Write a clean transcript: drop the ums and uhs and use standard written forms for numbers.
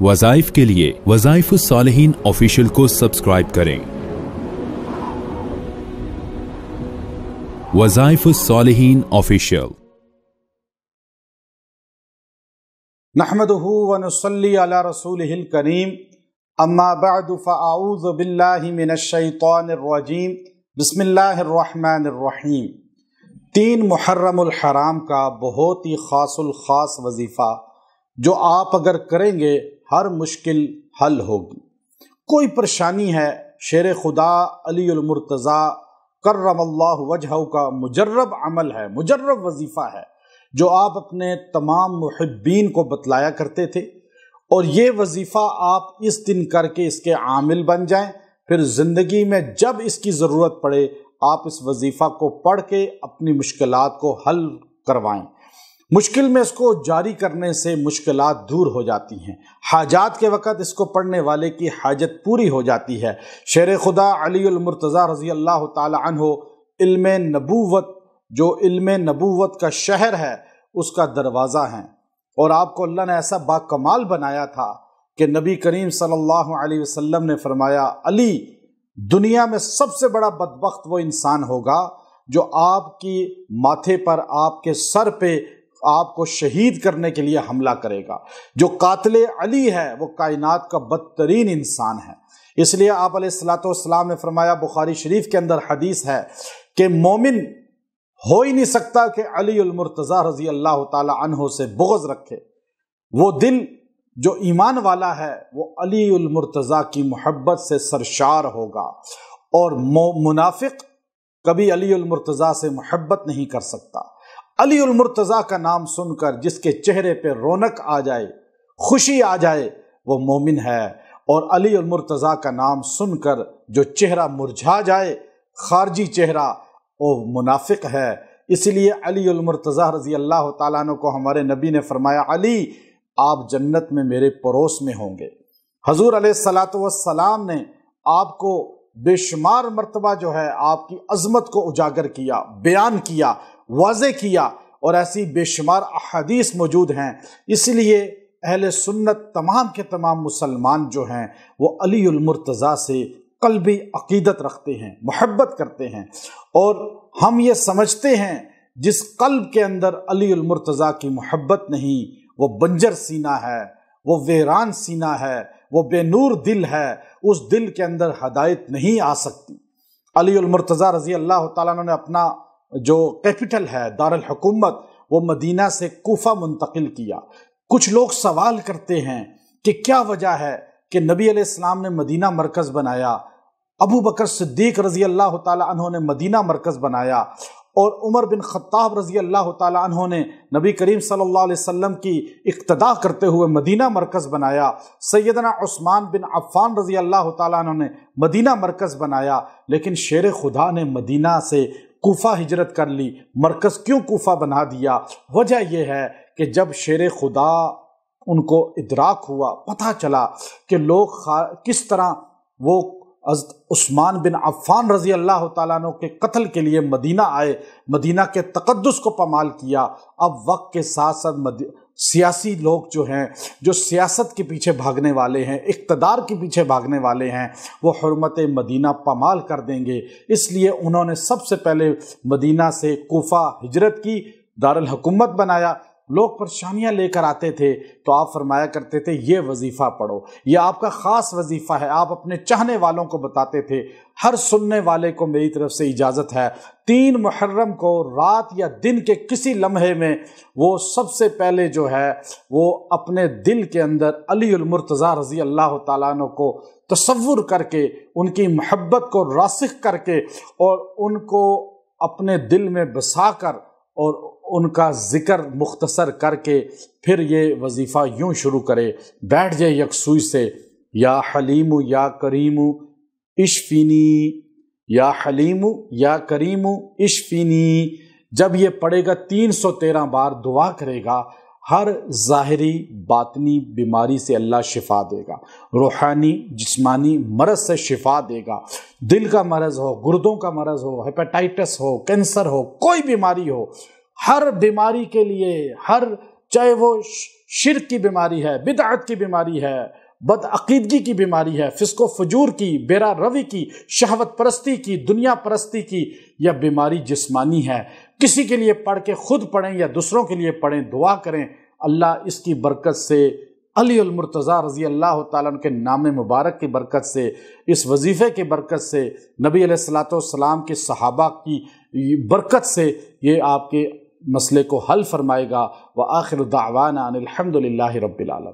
वज़ाइफ के लिए वज़ाइफ सालिहीन ऑफिशियल को सब्सक्राइब करें। वज़ाइफ सालिहीन ऑफिशियल। नहमदुहु व नुसल्ली अला रसूलिहिल करीम, अम्मा बअदु फ़अऊज़ु बिल्लाहि मिनश शैतानिर रजीम, बिस्मिल्लाहिर रहमानिर रहीम। 3 मुहर्रमुल हराम का बहुत ही खासुल खास वजीफ़ा जो आप अगर करेंगे हर मुश्किल हल होगी। कोई परेशानी है, शेर खुदा अलीउल मुर्तज़ा कर्रमल्लाहु वजहहु का मुजर्रब अमल है, मुजर्रब वजीफ़ा है जो आप अपने तमाम मुहिब्बीन को बतलाया करते थे। और ये वजीफ़ा आप इस दिन करके इसके आमिल बन जाएं, फिर ज़िंदगी में जब इसकी ज़रूरत पड़े आप इस वजीफ़ा को पढ़ के अपनी मुश्किलात को हल करवाएं। मुश्किल में इसको जारी करने से मुश्किलात दूर हो जाती हैं। हाजात के वक़्त इसको पढ़ने वाले की हाजत पूरी हो जाती है। शेर खुदा अलीउल मुर्तज़ा रज़ी अल्लाह ताला अन्हो इल्म नबूवत, जो इल्म नबूवत का शहर है, उसका दरवाज़ा हैं। और आपको अल्लाह ने ऐसा बाकमाल बनाया था कि नबी करीम सल्लल्लाहु अलैहि वसल्लम ने फरमाया, अली, दुनिया में सबसे बड़ा बदबख्त वो इंसान होगा जो आपकी माथे पर, आपके सर पे आपको शहीद करने के लिए हमला करेगा। जो कातिल अली है वो कायनात का बदतरीन इंसान है। इसलिए आप अलैहिस्सलातु वस्सलाम ने फरमाया, बुखारी शरीफ के अंदर हदीस है कि मोमिन हो ही नहीं सकता कि अलीउल मुर्तज़ा रज़ी अल्लाह ताला अन्हो से बुग़्ज़ रखे। वो दिल जो ईमान वाला है वो अलीउल मुर्तज़ा की मोहब्बत से सरशार होगा। और मुनाफिक कभी अलीउल मुर्तज़ा से मोहब्बत नहीं कर सकता। अलीउल मुर्तज़ा का नाम सुनकर जिसके चेहरे पे रौनक आ जाए, खुशी आ जाए, वो मोमिन है। और अलीउल मुर्तज़ा का नाम सुनकर जो चेहरा मुरझा जाए, खारजी चेहरा, वो मुनाफिक है। इसलिए अलीउल मुर्तज़ा रज़ी अल्लाह ताला अन्हु को हमारे नबी ने फरमाया, अली, आप जन्नत में मेरे पड़ोस में होंगे। हजूर अलैहिस्सलातु वस्सलाम ने आपको बेशुमार मर्तबा जो है आपकी अज़मत को उजागर किया, बयान किया, वाज़े किया, और ऐसी बेशुमार अहादीस मौजूद हैं। इसलिए अहले सुन्नत तमाम के तमाम मुसलमान जो हैं वो अलीउल मुर्तज़ा से क़ल्बी अक़ीदत रखते हैं, मोहब्बत करते हैं। और हम ये समझते हैं जिस क़ल्ब के अंदर अलीउल मुर्तज़ा की मोहब्बत नहीं, वो बंजर सीना है, वो वीरान सीना है, वो बेनूर दिल है। उस दिल के अंदर हदायत नहीं आ सकती। अलीउल मुर्तज़ा रज़ी अल्लाह ताला अन्हु ने अपना जो कैपिटल है, दारुल हुकूमत, वो मदीना से कूफा मुंतकिल किया। कुछ लोग सवाल करते हैं कि क्या वजह है कि नबी अलैहिस्सलाम ने मदीना मरकज़ बनाया, अबू बकर सिद्दीक़ रज़ी अल्लाह ताला अन्हु ने मदीना मरकज़ बनाया, और उमर बिन ख़त्ताब रज़ी अल्लाह ताला अन्हु ने नबी करीम सल्लल्लाहु अलैहि वसल्लम की इक़्तिदा करते हुए मदीना मरकज़ बनाया। सैयदना उस्मान बिन अफ़्फ़ान रज़ी अल्लाह ताला अन्हु ने मदीना मरकज़ बनाया। लेकिन शेर खुदा ने मदीना से कूफा हिजरत कर ली। मरकज़ क्यों कूफा बना दिया? वजह यह है कि जब शेर खुदा उनको इदराक हुआ, पता चला कि लोग किस तरह वो उस्मान बिन अफ़्फ़ान रज़ी अल्लाह ताला अन्हु के कत्ल के लिए मदीना आए, मदीना के तक़द्दुस को पमाल किया। अब वक्त के साथ साथ सियासी लोग जो हैं, जो सियासत के पीछे भागने वाले हैं, इक़्तिदार के पीछे भागने वाले हैं, वो हुर्मत मदीना पमाल कर देंगे। इसलिए उन्होंने सबसे पहले मदीना से कूफा हिजरत की, दारुल हुकूमत बनाया। लोग परेशानियां लेकर आते थे तो आप फरमाया करते थे, ये वजीफ़ा पढ़ो, ये आपका ख़ास वजीफ़ा है। आप अपने चाहने वालों को बताते थे। हर सुनने वाले को मेरी तरफ से इजाज़त है, 3 मुहर्रम को रात या दिन के किसी लम्हे में वो सबसे पहले जो है वो अपने दिल के अंदर अलीउल मुर्तज़ा रज़ी अल्लाह ताला अन्हु को तसव्वुर करके, उनकी मोहब्बत को रासिख करके, और उनको अपने दिल में बसा कर और उनका ज़िक्र मुख्तसर करके फिर ये वजीफ़ा यूँ शुरू करे, बैठ जाए यकसुई से, या हलीमु या करीमु इश्फ़िनी, या हलीमु या करीमु इश्फ़िनी। जब ये पढ़ेगा 313 बार दुआ करेगा, हर ज़ाहिरी बातनी बीमारी से अल्लाह शिफा देगा, रूहानी जिस्मानी मरज़ से शिफा देगा। दिल का मरज़ हो, गुर्दों का मरज़ हो, हेपेटाइटिस हो, कैंसर हो, कोई बीमारी हो, हर बीमारी के लिए, हर चाहे वो شرک کی بیماری ہے، بدعت کی بیماری ہے، بدعقیدگی کی بیماری ہے، فسق و فجور کی، بیرا روی کی، شہوت پرستی کی، دنیا پرستی کی، یا بیماری جسمانی ہے، کسی کے لیے پڑھ کے خود پڑھیں یا دوسروں کے لیے پڑھیں، دعا کریں، اللہ اس کی برکت سے، علی المرتضیٰ رضی اللہ تعالیٰ عنہ کے نام مبارک کی برکت سے، اس وظیفے کی برکت سے، نبی علیہ الصلوۃ والسلام کے صحابہ کی برکت سے یہ آپ کے مسئلے کو حل فرمائے گا۔ وآخر دعوانا ان الحمد للہ رب العالمین۔